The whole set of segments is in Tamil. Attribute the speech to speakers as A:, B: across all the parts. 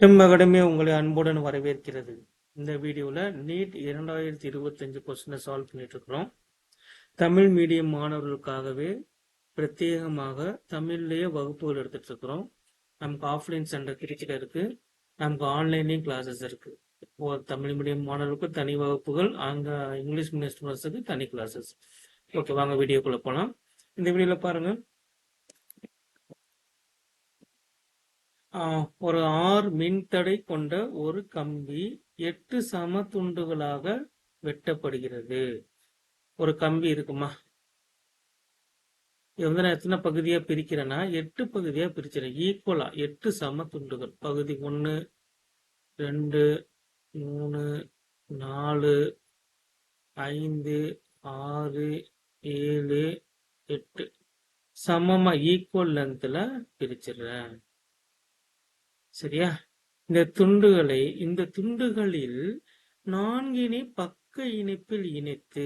A: STEM அகாடமி உங்களை அன்புடன் வரவேற்கிறது. இந்த வீடியோவில் நீட் 2025 கொஸ்டினை சால்வ் பண்ணிட்டு இருக்கிறோம். தமிழ் மீடியம் மாணவர்களுக்காகவே பிரத்யேகமாக தமிழ்லேயே வகுப்புகள் எடுத்துட்டு இருக்கிறோம். நமக்கு ஆஃப்லைன் சென்டர் திருச்சியில் இருக்கு, நமக்கு ஆன்லைன்லேயும் கிளாஸஸ் இருக்கு. இப்போ தமிழ் மீடியம் மாணவர்களுக்கு தனி வகுப்புகள், அங்க இங்கிலீஷ் மீடியம் ஸ்டூடெண்ட்ஸுக்கு தனி கிளாஸஸ். ஓகே, வாங்க வீடியோக்குள்ள போகலாம். இந்த வீடியோவில் பாருங்க, ஒரு ஆர் மின்தடை கொண்ட ஒரு கம்பி 8 சம துண்டுகளாக வெட்டப்படுகிறது. ஒரு கம்பி இருக்குமா, இது வந்து நான் எத்தனை பகுதியா பிரிக்கிறேன்னா 8 பகுதியா பிரிச்சிடறேன். ஈக்குவலா 8 சம துண்டுகள். பகுதி 1, 2, 3, 4, 5, 6, 7, 8 சமமா ஈக்குவல் லென்த்ல பிரிச்சிடுறேன். சரியா? இந்த துண்டுகளில் 4 பக்க இணைப்பில் இணைத்து,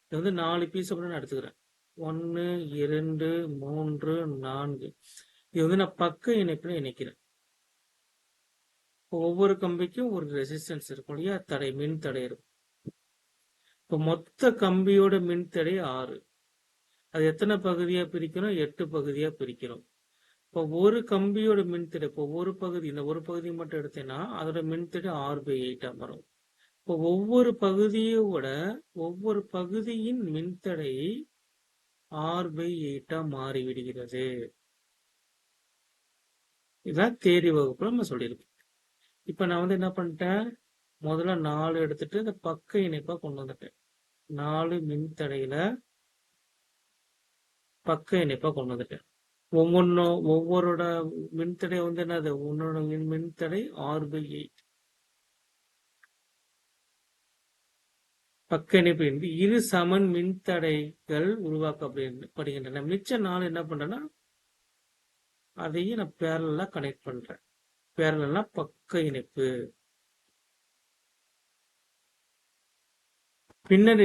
A: இது வந்து 4 பீஸ் அப்படின்னு எடுத்துக்கிறேன். 1, 2, 3, 4. இது வந்து நான் பக்க இணைப்பில் இணைக்கிறேன். ஒவ்வொரு கம்பிக்கும் ஒரு ரெசிஸ்டன்ஸ் இருக்கும் இல்லையா, தடை, மின் தடை இருக்கும். இப்போ மொத்த கம்பியோட மின் தடை 6. அது எத்தனை பகுதியா பிரிக்கிறோம்? 8 பகுதியா பிரிக்கிறோம். இப்போ ஒரு கம்பியோட மின்தடை, இப்போ ஒரு பகுதி, இந்த ஒரு பகுதி மட்டும் எடுத்தேன்னா அதோட மின்தடை R/8 வரும். இப்போ ஒவ்வொரு பகுதியின் மின்தடை R/8 மாறிவிடுகிறது. இதான் தேரி வகுப்புல நம்ம சொல்லியிருக்கோம். இப்ப நான் வந்து என்ன பண்ணிட்டேன், முதல்ல 4 எடுத்துட்டு இந்த பக்க இணைப்பா கொண்டு வந்துட்டேன். 4 மின்தடையில பக்க இணைப்பா கொண்டு வந்துட்டேன். ஒவ்வொருட மின்தடை வந்து என்னது, உன்னோட மின்தடை R/8. பக்க இணைப்பு இரு சமன் மின்தடைகள் உருவாக்கப்படுகின்றன. மிச்ச 4 என்ன பண்றேன்னா அதையும் நான் பேரலா கனெக்ட் பண்றேன். பேரலா பக்க இணைப்பு. பின்னர்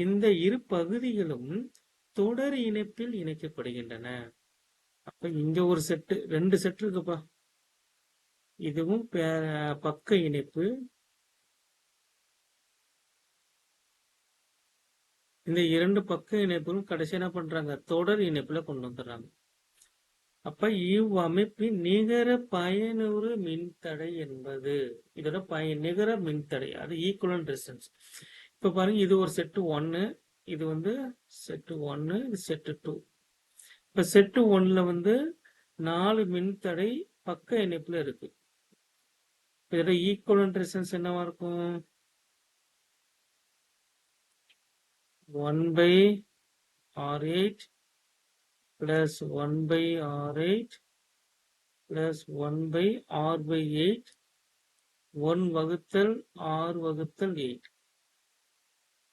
A: இந்த இரு பகுதிகளும் தொடர் இணைப்பில் இணைக்கப்படுகின்றன. அப்ப இங்க ஒரு செட்டு, 2 செட் இருக்குப்பா. இதுவும் பக்க இணைப்பு. இந்த 2 பக்க இணைப்புகளும் கடைசி என்ன பண்றாங்க, தொடர் இணைப்புல கொண்டு வந்துடுறாங்க. அப்ப இவ்வமைப்பின் நிகர பயனுறு மின்தடை என்பது, இதோட நிகர மின்தடை, அது ஈக்குவலன்ட் ரெசிஸ்டன்ஸ். இப்ப பாருங்க, இது ஒரு செட்டு 1, இது வந்து செட்டு 1, இது செட்டு 2. இப்ப செட்டு 1ல வந்து 4 மின்தடை பக்க இணைப்புல இருக்கு. இதோட ஈக்குவலன்ட் ரெசிஸ்டன்ஸ் என்னவா இருக்கும்? 1/R8 plus 1/R8 plus 1/R/8 1/R/8.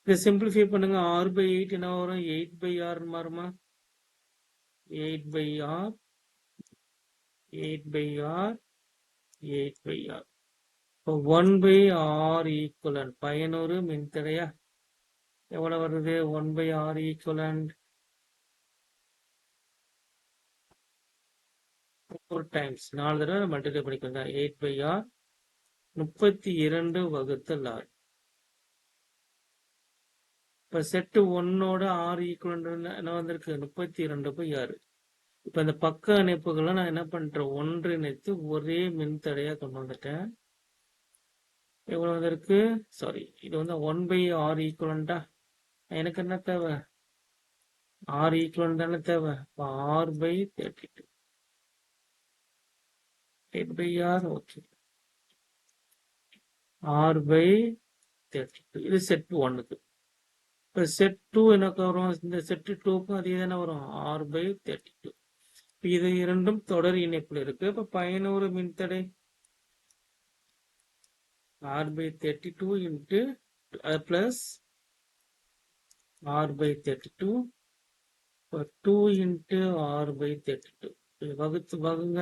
A: இதை சிம்பிளிஃபை பண்ணுங்க. R/8 என்ன வரும்? 8/R மாறுமா? 8/R 8/R 8/R. இப்போ 1/R ஈக்குவலன்ட் பயனுறு மின்தடையா எவ்வளவு வருது? 1/R ஈக்குவலன்ட் 4 டைம்ஸ், 4 தடவை மல்டிப்ளை பண்ணிக்கோங்க. 8/R 32/R. இப்ப செட்டு 1ஓட R ஈக்குவலன்ட் என்ன வந்திருக்கு? 32/R. இப்ப இந்த பக்க இணைப்புகளை நான் என்ன பண்றேன், ஒன்றிணைத்து ஒரே மின்தடையா கொண்டு வந்துட்டேன். எவ்வளவு வந்திருக்கு? சாரி, இது வந்து 1/R ஈக்குவலண்டா. எனக்கு என்ன தேவை? R ஈக்குவலண்ட் தானே தேவை. R/32 8/R. Okay, R/32. இது செட் 1க்கு. இப்ப செட் 2 எனக்கு வரும், இந்த செட் 2க்கும் அதே தானே வரும், R/32. இது இரண்டும் தொடர் இணைப்புல இருக்கு. இப்ப பயனுறு மின்தடை R/32 into plus R/32 2 into R/32 வகுங்க.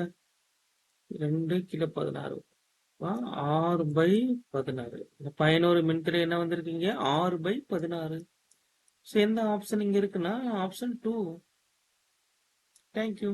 A: 2 kilo 16 R/16. இந்த பயனுறு மின்தடை என்ன வந்திருக்கீங்க? R/16. எந்த ஆப்ஷன் இங்க இருக்குன்னா ஆப்ஷன் 2. தேங்க்யூ.